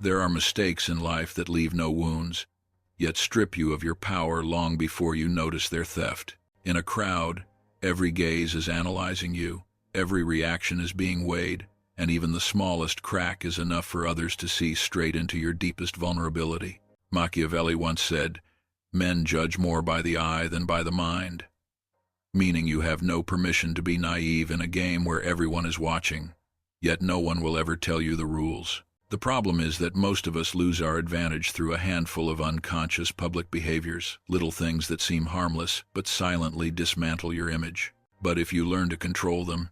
There are mistakes in life that leave no wounds, yet strip you of your power long before you notice their theft. In a crowd, every gaze is analyzing you, every reaction is being weighed, and even the smallest crack is enough for others to see straight into your deepest vulnerability. Machiavelli once said, "Men judge more by the eye than by the mind," meaning you have no permission to be naive in a game where everyone is watching, yet no one will ever tell you the rules. The problem is that most of us lose our advantage through a handful of unconscious public behaviors, little things that seem harmless but silently dismantle your image. But if you learn to control them,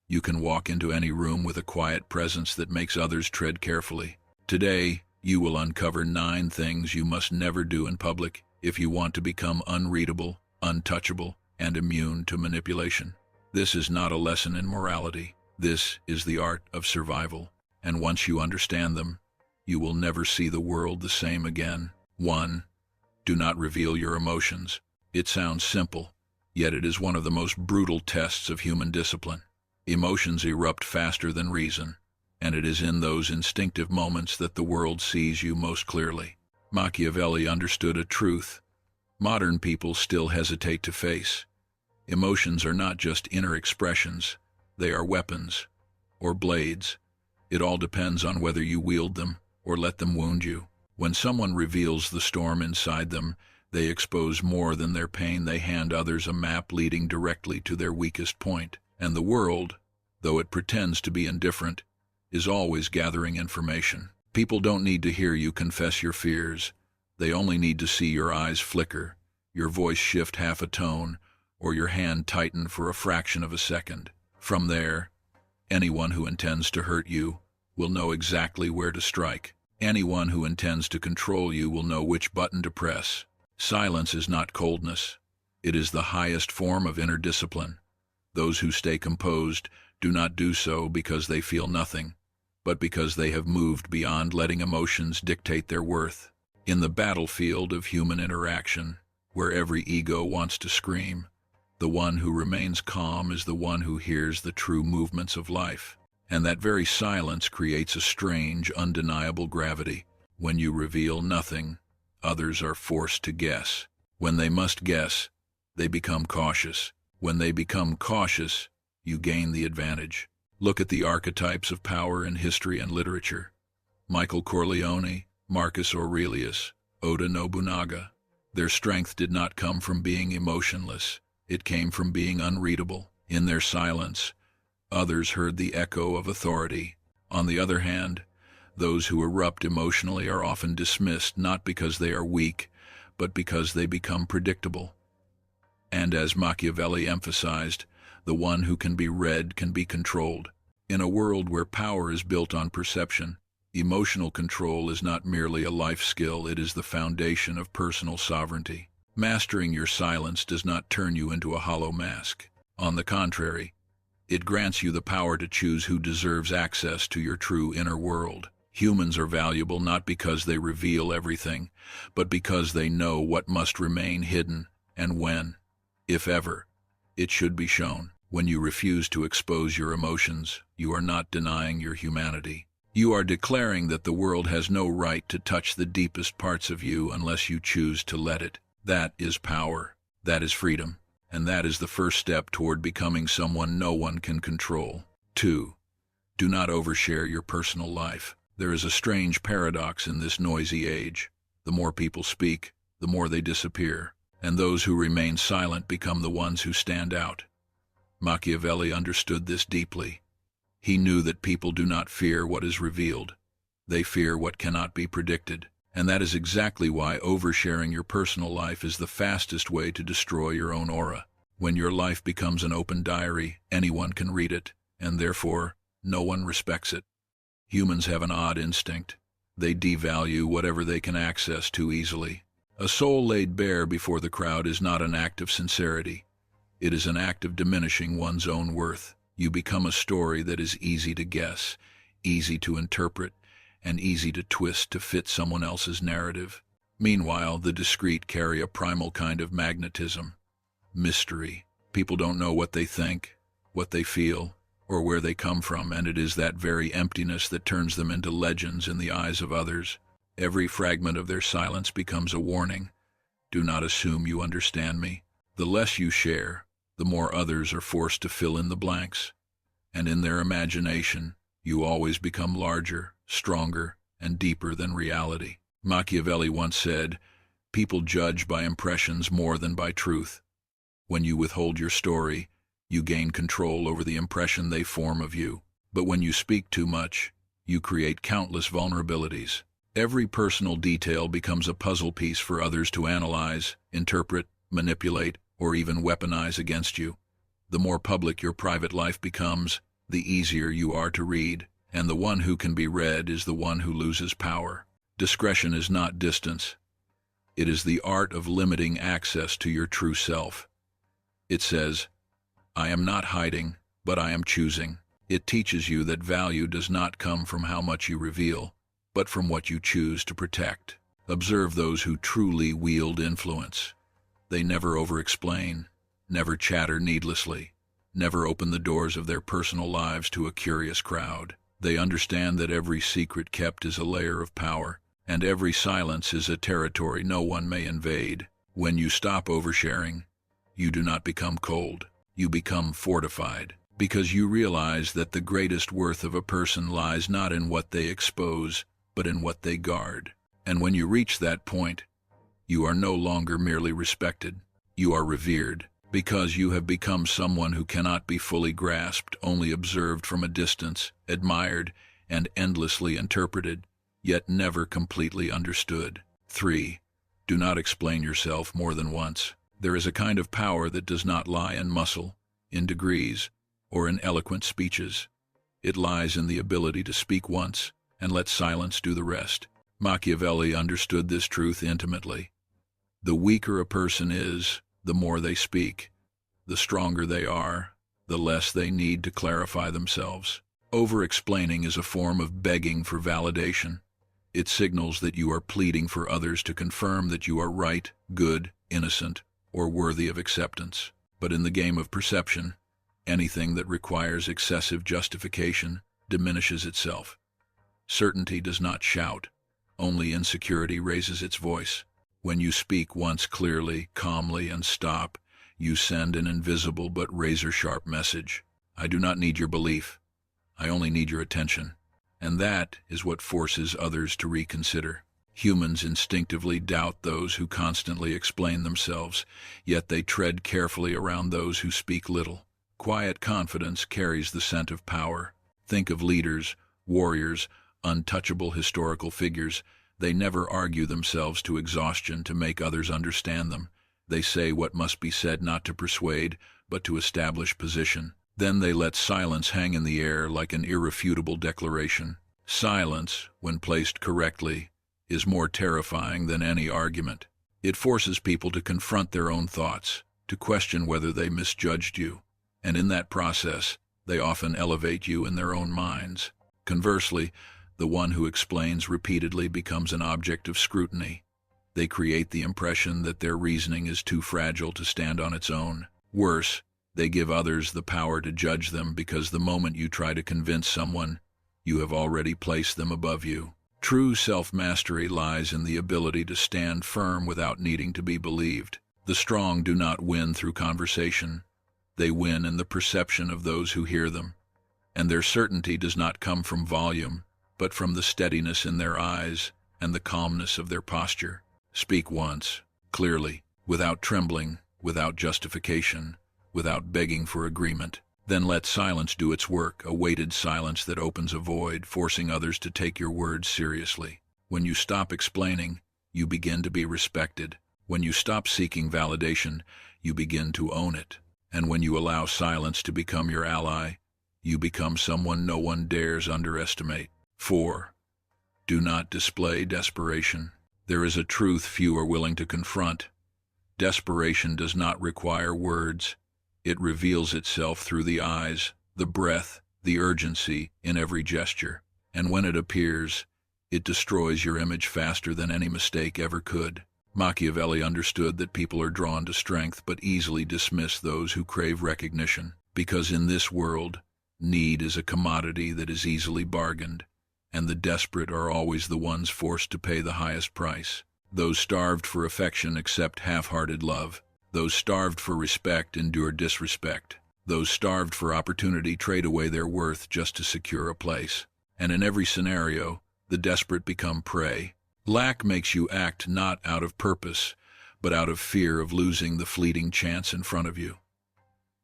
you can walk into any room with a quiet presence that makes others tread carefully. Today, you will uncover 9 things you must never do in public if you want to become unreadable, untouchable, and immune to manipulation. This is not a lesson in morality. This is the art of survival. And once you understand them, you will never see the world the same again. 1. Do not reveal your emotions. It sounds simple, yet it is one of the most brutal tests of human discipline. Emotions erupt faster than reason, and it is in those instinctive moments that the world sees you most clearly. Machiavelli understood a truth modern people still hesitate to face. Emotions are not just inner expressions, they are weapons, or blades. It all depends on whether you wield them or let them wound you. When someone reveals the storm inside them, they expose more than their pain. They hand others a map leading directly to their weakest point. And the world, though it pretends to be indifferent, is always gathering information. People don't need to hear you confess your fears. They only need to see your eyes flicker, your voice shift half a tone, or your hand tighten for a fraction of a second. From there, anyone who intends to hurt you will know exactly where to strike. Anyone who intends to control you will know which button to press. Silence is not coldness. It is the highest form of inner discipline. Those who stay composed do not do so because they feel nothing, but because they have moved beyond letting emotions dictate their worth. In the battlefield of human interaction, where every ego wants to scream, the one who remains calm is the one who hears the true movements of life. And that very silence creates a strange, undeniable gravity. When you reveal nothing, others are forced to guess. When they must guess, they become cautious. When they become cautious, you gain the advantage. Look at the archetypes of power in history and literature. Michael Corleone, Marcus Aurelius, Oda Nobunaga. Their strength did not come from being emotionless. It came from being unreadable. In their silence, others heard the echo of authority. On the other hand, those who erupt emotionally are often dismissed not because they are weak, but because they become predictable. And as Machiavelli emphasized, the one who can be read can be controlled. In a world where power is built on perception, emotional control is not merely a life skill, it is the foundation of personal sovereignty. Mastering your silence does not turn you into a hollow mask. On the contrary, it grants you the power to choose who deserves access to your true inner world. Humans are valuable not because they reveal everything, but because they know what must remain hidden and when, if ever, it should be shown. When you refuse to expose your emotions, you are not denying your humanity. You are declaring that the world has no right to touch the deepest parts of you unless you choose to let it. That is power. That is freedom. And that is the first step toward becoming someone no one can control. 2. Do not overshare your personal life. There is a strange paradox in this noisy age. The more people speak, the more they disappear, and those who remain silent become the ones who stand out. Machiavelli understood this deeply. He knew that people do not fear what is revealed. They fear what cannot be predicted. And that is exactly why oversharing your personal life is the fastest way to destroy your own aura. When your life becomes an open diary, anyone can read it, and therefore, no one respects it. Humans have an odd instinct. They devalue whatever they can access too easily. A soul laid bare before the crowd is not an act of sincerity. It is an act of diminishing one's own worth. You become a story that is easy to guess, easy to interpret, and easy to twist to fit someone else's narrative. Meanwhile, the discreet carry a primal kind of magnetism. Mystery. People don't know what they think, what they feel, or where they come from, and it is that very emptiness that turns them into legends in the eyes of others. Every fragment of their silence becomes a warning. Do not assume you understand me. The less you share, the more others are forced to fill in the blanks. And in their imagination, you always become larger, stronger, and deeper than reality. Machiavelli once said, "People judge by impressions more than by truth." When you withhold your story, you gain control over the impression they form of you. But when you speak too much, you create countless vulnerabilities. Every personal detail becomes a puzzle piece for others to analyze, interpret, manipulate, or even weaponize against you. The more public your private life becomes, the easier you are to read, and the one who can be read is the one who loses power. Discretion is not distance. It is the art of limiting access to your true self. It says, "I am not hiding, but I am choosing." It teaches you that value does not come from how much you reveal, but from what you choose to protect. Observe those who truly wield influence. They never over-explain, never chatter needlessly, never open the doors of their personal lives to a curious crowd. They understand that every secret kept is a layer of power, and every silence is a territory no one may invade. When you stop oversharing, you do not become cold. You become fortified, because you realize that the greatest worth of a person lies not in what they expose, but in what they guard. And when you reach that point, you are no longer merely respected. You are revered, because you have become someone who cannot be fully grasped, only observed from a distance, admired, and endlessly interpreted, yet never completely understood. 3. Do not explain yourself more than once. There is a kind of power that does not lie in muscle, in degrees, or in eloquent speeches. It lies in the ability to speak once and let silence do the rest. Machiavelli understood this truth intimately. The weaker a person is, the more they speak. The stronger they are, the less they need to clarify themselves. Over-explaining is a form of begging for validation. It signals that you are pleading for others to confirm that you are right, good, innocent, or worthy of acceptance. But in the game of perception, anything that requires excessive justification diminishes itself. Certainty does not shout. Only insecurity raises its voice. When you speak once clearly, calmly, and stop, you send an invisible but razor-sharp message. I do not need your belief. I only need your attention. And that is what forces others to reconsider. Humans instinctively doubt those who constantly explain themselves, yet they tread carefully around those who speak little. Quiet confidence carries the scent of power. Think of leaders, warriors, untouchable historical figures. They never argue themselves to exhaustion to make others understand them. They say what must be said not to persuade, but to establish position. Then they let silence hang in the air like an irrefutable declaration. Silence, when placed correctly, is more terrifying than any argument. It forces people to confront their own thoughts, to question whether they misjudged you, and in that process, they often elevate you in their own minds. Conversely, the one who explains repeatedly becomes an object of scrutiny. They create the impression that their reasoning is too fragile to stand on its own. Worse, they give others the power to judge them because the moment you try to convince someone, you have already placed them above you. True self-mastery lies in the ability to stand firm without needing to be believed. The strong do not win through conversation. They win in the perception of those who hear them. And their certainty does not come from volume, but from the steadiness in their eyes and the calmness of their posture. Speak once, clearly, without trembling, without justification, without begging for agreement. Then let silence do its work, a weighted silence that opens a void, forcing others to take your words seriously. When you stop explaining, you begin to be respected. When you stop seeking validation, you begin to own it. And when you allow silence to become your ally, you become someone no one dares underestimate. 4. Do not display desperation. There is a truth few are willing to confront. Desperation does not require words. It reveals itself through the eyes, the breath, the urgency in every gesture. And when it appears, it destroys your image faster than any mistake ever could. Machiavelli understood that people are drawn to strength but easily dismiss those who crave recognition, because in this world, Need is a commodity that is easily bargained, and the desperate are always the ones forced to pay the highest price. Those starved for affection accept half-hearted love. Those starved for respect endure disrespect. Those starved for opportunity trade away their worth just to secure a place. And in every scenario, the desperate become prey. Lack makes you act not out of purpose, but out of fear of losing the fleeting chance in front of you.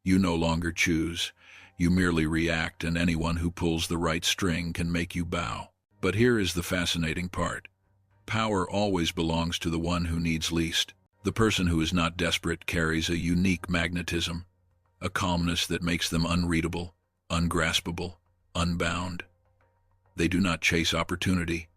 You no longer choose. You merely react, and anyone who pulls the right string can make you bow. But here is the fascinating part. Power always belongs to the one who needs least. The person who is not desperate carries a unique magnetism, a calmness that makes them unreadable, ungraspable, unbound. They do not chase opportunity.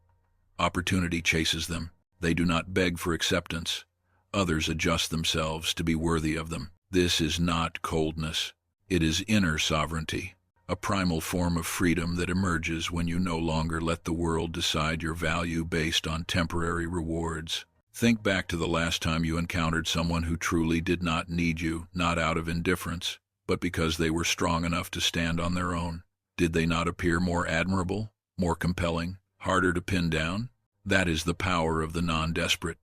Opportunity chases them. They do not beg for acceptance. Others adjust themselves to be worthy of them. This is not coldness. It is inner sovereignty, a primal form of freedom that emerges when you no longer let the world decide your value based on temporary rewards. Think back to the last time you encountered someone who truly did not need you, not out of indifference, but because they were strong enough to stand on their own. Did they not appear more admirable, more compelling, harder to pin down? That is the power of the non-desperate.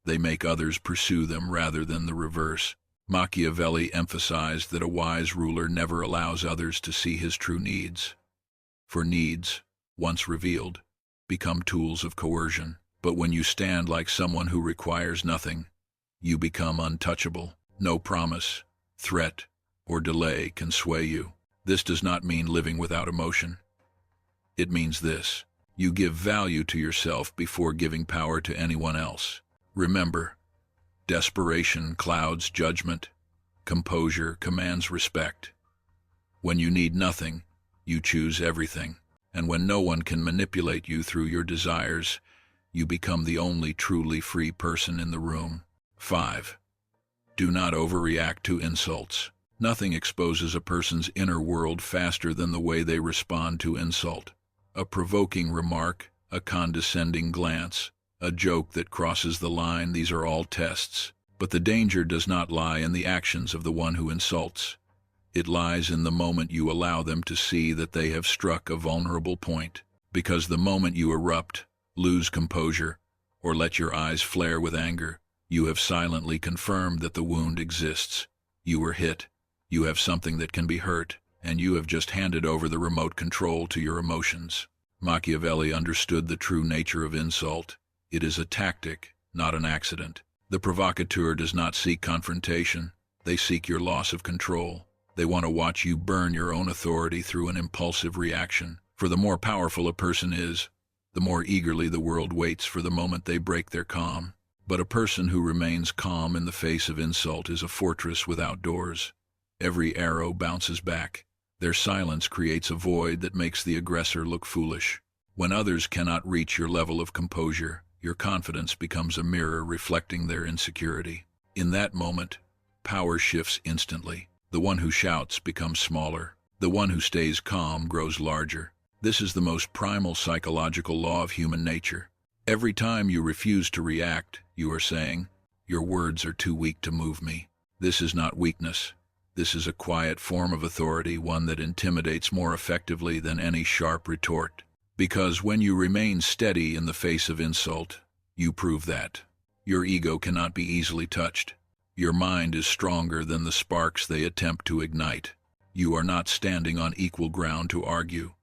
They make others pursue them rather than the reverse. Machiavelli emphasized that a wise ruler never allows others to see his true needs. For needs, once revealed, become tools of coercion. But when you stand like someone who requires nothing, you become untouchable. No promise, threat, or delay can sway you. This does not mean living without emotion. It means this: you give value to yourself before giving power to anyone else. Remember, desperation clouds judgment. Composure commands respect. When you need nothing, you choose everything. And when no one can manipulate you through your desires, you become the only truly free person in the room. 5. Do not overreact to insults. Nothing exposes a person's inner world faster than the way they respond to insult. A provoking remark, a condescending glance, a joke that crosses the line, these are all tests. But the danger does not lie in the actions of the one who insults. It lies in the moment you allow them to see that they have struck a vulnerable point. Because the moment you erupt, lose composure, or let your eyes flare with anger, you have silently confirmed that the wound exists. You were hit, you have something that can be hurt, and you have just handed over the remote control to your emotions. Machiavelli understood the true nature of insult. It is a tactic, not an accident. The provocateur does not seek confrontation. They seek your loss of control. They want to watch you burn your own authority through an impulsive reaction. For the more powerful a person is, the more eagerly the world waits for the moment they break their calm. But a person who remains calm in the face of insult is a fortress without doors. Every arrow bounces back. Their silence creates a void that makes the aggressor look foolish. When others cannot reach your level of composure, your confidence becomes a mirror reflecting their insecurity. In that moment, power shifts instantly. The one who shouts becomes smaller. The one who stays calm grows larger. This is the most primal psychological law of human nature. Every time you refuse to react, you are saying, "Your words are too weak to move me." This is not weakness. This is a quiet form of authority, one that intimidates more effectively than any sharp retort. Because when you remain steady in the face of insult, you prove that your ego cannot be easily touched. Your mind is stronger than the sparks they attempt to ignite. You are not standing on equal ground to argue.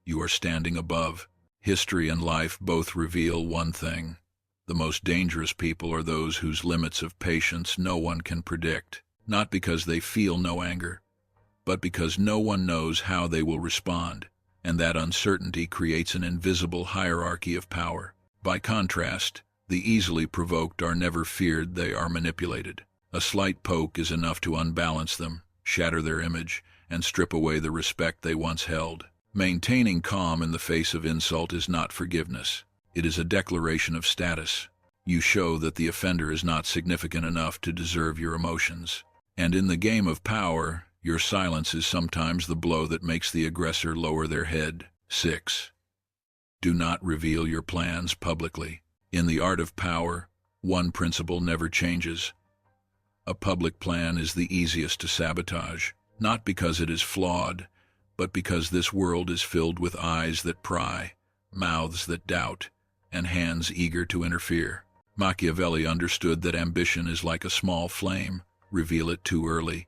You are standing above. History and life both reveal one thing. The most dangerous people are those whose limits of patience no one can predict, not because they feel no anger, but because no one knows how they will respond, and that uncertainty creates an invisible hierarchy of power. By contrast, the easily provoked are never feared, they are manipulated. A slight poke is enough to unbalance them, shatter their image, and strip away the respect they once held. Maintaining calm in the face of insult is not forgiveness. It is a declaration of status. You show that the offender is not significant enough to deserve your emotions. And in the game of power, your silence is sometimes the blow that makes the aggressor lower their head. 6. Do not reveal your plans publicly. In the art of power, one principle never changes. A public plan is the easiest to sabotage, not because it is flawed, but because this world is filled with eyes that pry, mouths that doubt, and hands eager to interfere. Machiavelli understood that ambition is like a small flame. Reveal it too early,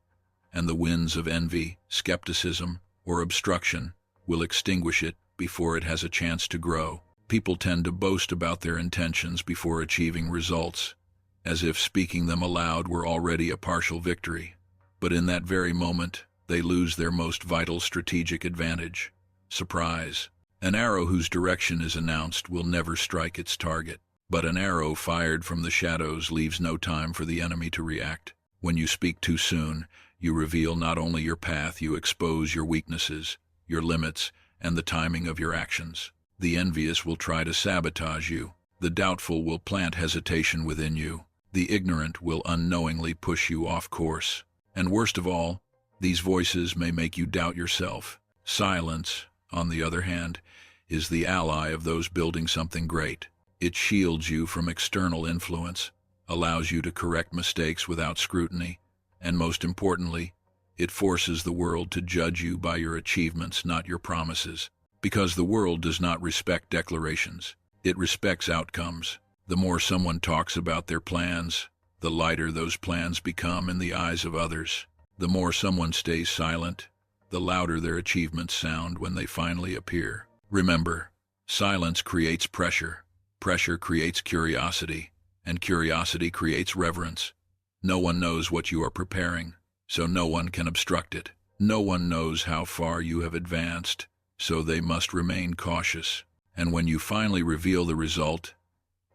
and the winds of envy, skepticism, or obstruction will extinguish it before it has a chance to grow. People tend to boast about their intentions before achieving results, as if speaking them aloud were already a partial victory. But in that very moment, they lose their most vital strategic advantage: surprise. An arrow whose direction is announced will never strike its target, but an arrow fired from the shadows leaves no time for the enemy to react. When you speak too soon, you reveal not only your path, you expose your weaknesses, your limits, and the timing of your actions. The envious will try to sabotage you. The doubtful will plant hesitation within you. The ignorant will unknowingly push you off course. And worst of all, these voices may make you doubt yourself. Silence, on the other hand, is the ally of those building something great. It shields you from external influence, allows you to correct mistakes without scrutiny, and most importantly, it forces the world to judge you by your achievements, not your promises. Because the world does not respect declarations, it respects outcomes. The more someone talks about their plans, the lighter those plans become in the eyes of others. The more someone stays silent, the louder their achievements sound when they finally appear. Remember, silence creates pressure. Pressure creates curiosity, and curiosity creates reverence. No one knows what you are preparing, so no one can obstruct it. No one knows how far you have advanced, so they must remain cautious. And when you finally reveal the result,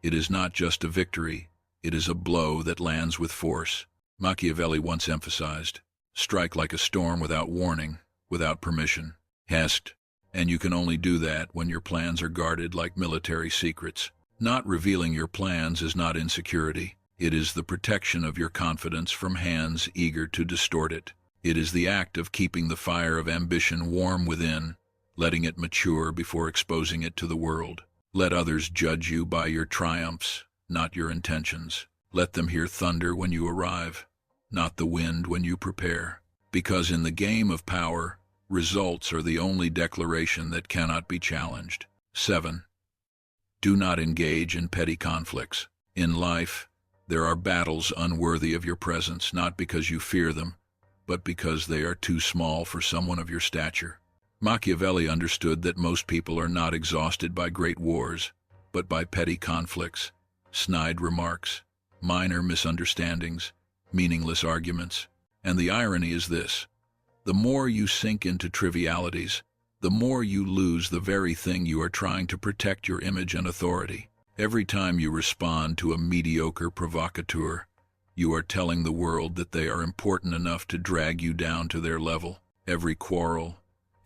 it is not just a victory, it is a blow that lands with force. Machiavelli once emphasized, strike like a storm without warning, without permission. Hest, and you can only do that when your plans are guarded like military secrets. Not revealing your plans is not insecurity. It is the protection of your confidence from hands eager to distort it. It is the act of keeping the fire of ambition warm within, letting it mature before exposing it to the world. Let others judge you by your triumphs, not your intentions. Let them hear thunder when you arrive, not the wind when you prepare. Because in the game of power, results are the only declaration that cannot be challenged. 7. Do not engage in petty conflicts. In life, there are battles unworthy of your presence, not because you fear them, but because they are too small for someone of your stature. Machiavelli understood that most people are not exhausted by great wars, but by petty conflicts, snide remarks, minor misunderstandings, meaningless arguments. And the irony is this: the more you sink into trivialities, the more you lose the very thing you are trying to protect: your image and authority. Every time you respond to a mediocre provocateur, you are telling the world that they are important enough to drag you down to their level. Every quarrel,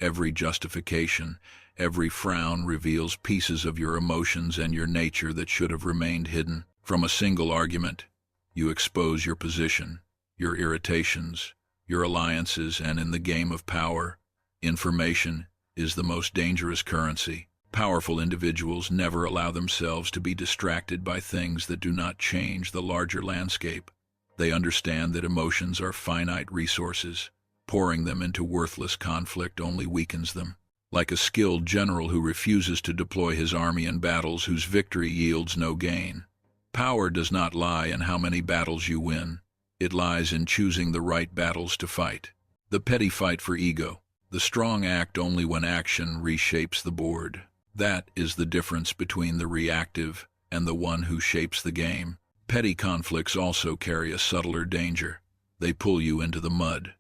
every justification, every frown reveals pieces of your emotions and your nature that should have remained hidden. From a single argument, you expose your position, your irritations, your alliances, and in the game of power, information is the most dangerous currency. Powerful individuals never allow themselves to be distracted by things that do not change the larger landscape. They understand that emotions are finite resources. Pouring them into worthless conflict only weakens them. Like a skilled general who refuses to deploy his army in battles whose victory yields no gain. Power does not lie in how many battles you win. It lies in choosing the right battles to fight. The petty fight for ego. The strong act only when action reshapes the board. That is the difference between the reactive and the one who shapes the game. Petty conflicts also carry a subtler danger. They pull you into the mud.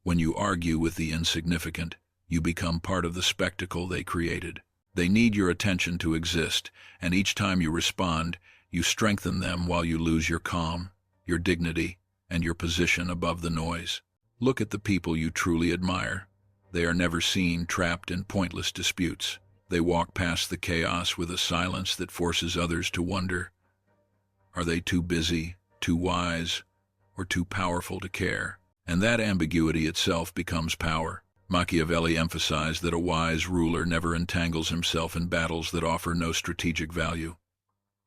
When you argue with the insignificant, you become part of the spectacle they created. They need your attention to exist, and each time you respond, you strengthen them while you lose your calm, your dignity, and your position above the noise. Look at the people you truly admire. They are never seen trapped in pointless disputes. They walk past the chaos with a silence that forces others to wonder: are they too busy, too wise, or too powerful to care? And that ambiguity itself becomes power. Machiavelli emphasized that a wise ruler never entangles himself in battles that offer no strategic value.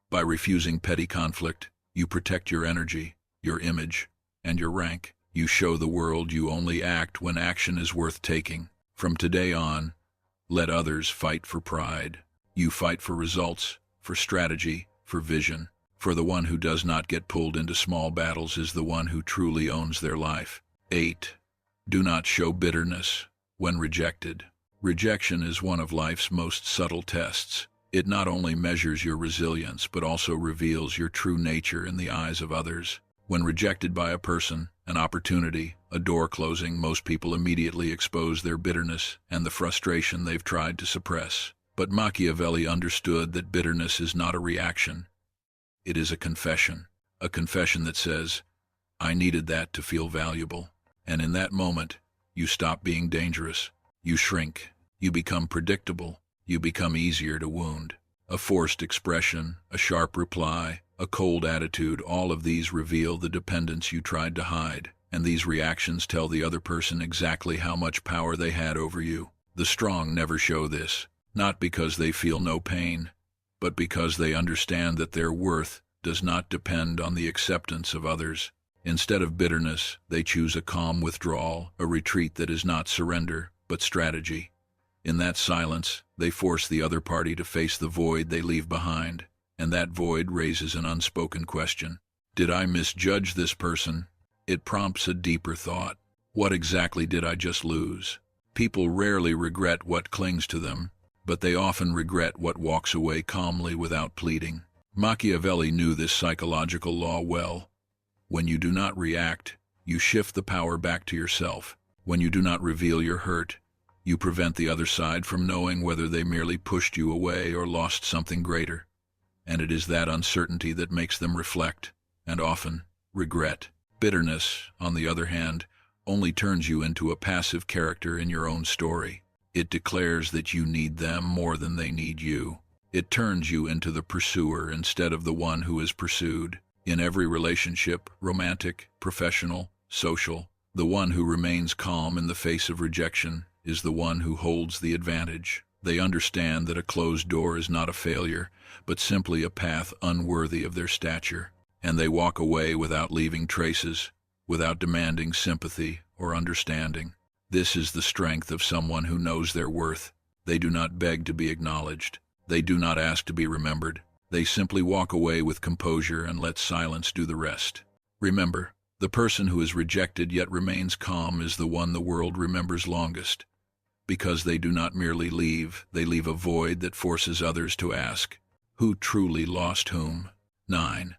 By refusing petty conflict, you protect your energy, your image, and your rank. You show the world you only act when action is worth taking. From today on, let others fight for pride. You fight for results, for strategy, for vision. For the one who does not get pulled into small battles is the one who truly owns their life. 8. Do not show bitterness when rejected. Rejection is one of life's most subtle tests. It not only measures your resilience, but also reveals your true nature in the eyes of others. When rejected by a person, an opportunity, a door closing, most people immediately expose their bitterness and the frustration they've tried to suppress. But Machiavelli understood that bitterness is not a reaction. It is a confession that says, I needed that to feel valuable. And in that moment, you stop being dangerous. You shrink. You become predictable. You become easier to wound. A forced expression, a sharp reply, a cold attitude, all of these reveal the dependence you tried to hide. And these reactions tell the other person exactly how much power they had over you. The strong never show this, not because they feel no pain, but because they understand that their worth does not depend on the acceptance of others. Instead of bitterness, they choose a calm withdrawal, a retreat that is not surrender, but strategy. In that silence, they force the other party to face the void they leave behind, and that void raises an unspoken question. Did I misjudge this person? It prompts a deeper thought. What exactly did I just lose? People rarely regret what clings to them, but they often regret what walks away calmly without pleading. Machiavelli knew this psychological law well. When you do not react, you shift the power back to yourself. When you do not reveal your hurt, you prevent the other side from knowing whether they merely pushed you away or lost something greater. And it is that uncertainty that makes them reflect, and often regret. Bitterness, on the other hand, only turns you into a passive character in your own story. It declares that you need them more than they need you. It turns you into the pursuer instead of the one who is pursued. In every relationship, romantic, professional, social, the one who remains calm in the face of rejection is the one who holds the advantage. They understand that a closed door is not a failure, but simply a path unworthy of their stature. And they walk away without leaving traces, without demanding sympathy or understanding. This is the strength of someone who knows their worth. They do not beg to be acknowledged. They do not ask to be remembered. They simply walk away with composure and let silence do the rest. Remember, the person who is rejected yet remains calm is the one the world remembers longest. Because they do not merely leave, they leave a void that forces others to ask, who truly lost whom? 9.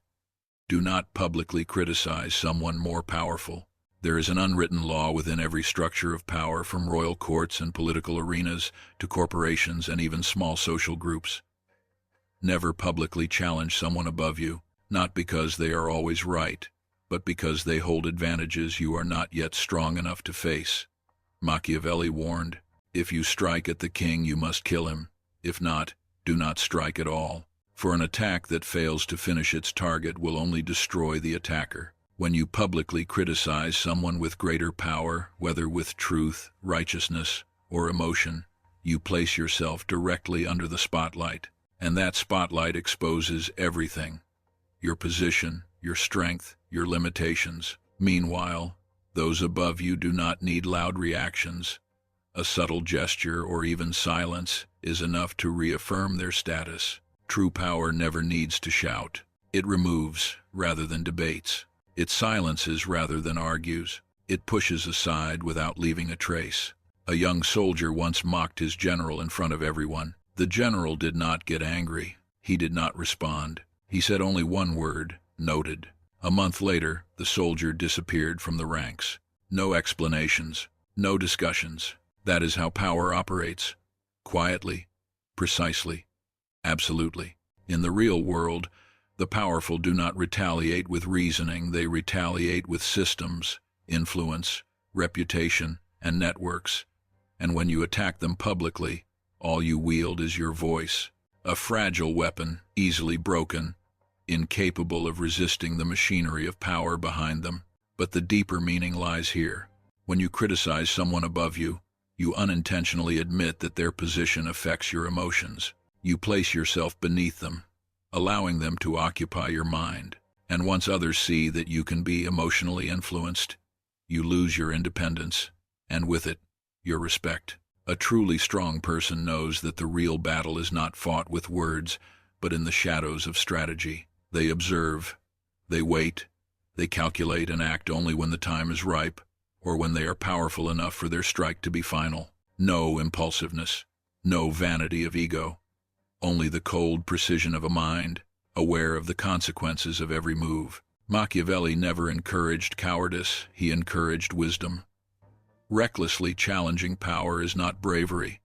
Do not publicly criticize someone more powerful. There is an unwritten law within every structure of power, from royal courts and political arenas to corporations and even small social groups. Never publicly challenge someone above you, not because they are always right, but because they hold advantages you are not yet strong enough to face. Machiavelli warned, if you strike at the king, you must kill him. If not, do not strike at all. For an attack that fails to finish its target will only destroy the attacker. When you publicly criticize someone with greater power, whether with truth, righteousness, or emotion, you place yourself directly under the spotlight, and that spotlight exposes everything: your position, your strength, your limitations. Meanwhile, those above you do not need loud reactions. A subtle gesture or even silence is enough to reaffirm their status. True power never needs to shout. It removes rather than debates. It silences rather than argues. It pushes aside without leaving a trace. A young soldier once mocked his general in front of everyone. The general did not get angry. He did not respond. He said only one word: noted. A month later, the soldier disappeared from the ranks. No explanations, no discussions. That is how power operates. Quietly, precisely, absolutely. In the real world, the powerful do not retaliate with reasoning, they retaliate with systems, influence, reputation, and networks. And when you attack them publicly, all you wield is your voice, a fragile weapon, easily broken, incapable of resisting the machinery of power behind them. But the deeper meaning lies here. When you criticize someone above you, you unintentionally admit that their position affects your emotions. You place yourself beneath them, allowing them to occupy your mind. And once others see that you can be emotionally influenced, you lose your independence, and with it, your respect. A truly strong person knows that the real battle is not fought with words, but in the shadows of strategy. They observe, they wait, they calculate and act only when the time is ripe, or when they are powerful enough for their strike to be final. No impulsiveness, no vanity of ego, only the cold precision of a mind, aware of the consequences of every move. Machiavelli never encouraged cowardice, he encouraged wisdom. Recklessly challenging power is not bravery.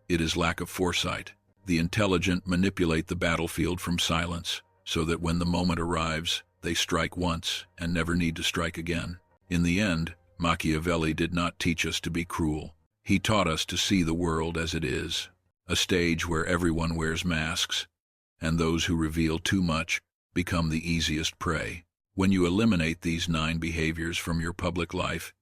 It is lack of foresight. The intelligent manipulate the battlefield from silence, so that when the moment arrives, they strike once and never need to strike again. In the end, Machiavelli did not teach us to be cruel. He taught us to see the world as it is, a stage where everyone wears masks, and those who reveal too much become the easiest prey. When you eliminate these 9 behaviors from your public life,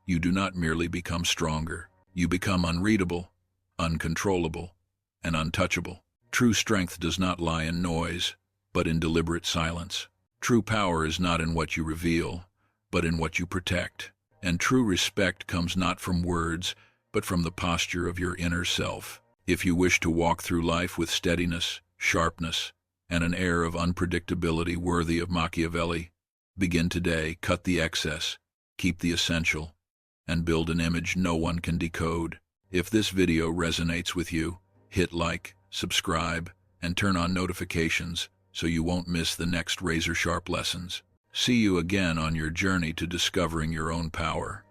you do not merely become stronger. You become unreadable, uncontrollable, and untouchable. True strength does not lie in noise, but in deliberate silence. True power is not in what you reveal, but in what you protect. And true respect comes not from words, but from the posture of your inner self. If you wish to walk through life with steadiness, sharpness, and an air of unpredictability worthy of Machiavelli, begin today, cut the excess, keep the essential, and build an image no one can decode. If this video resonates with you, hit like, subscribe, and turn on notifications so you won't miss the next razor-sharp lessons. See you again on your journey to discovering your own power.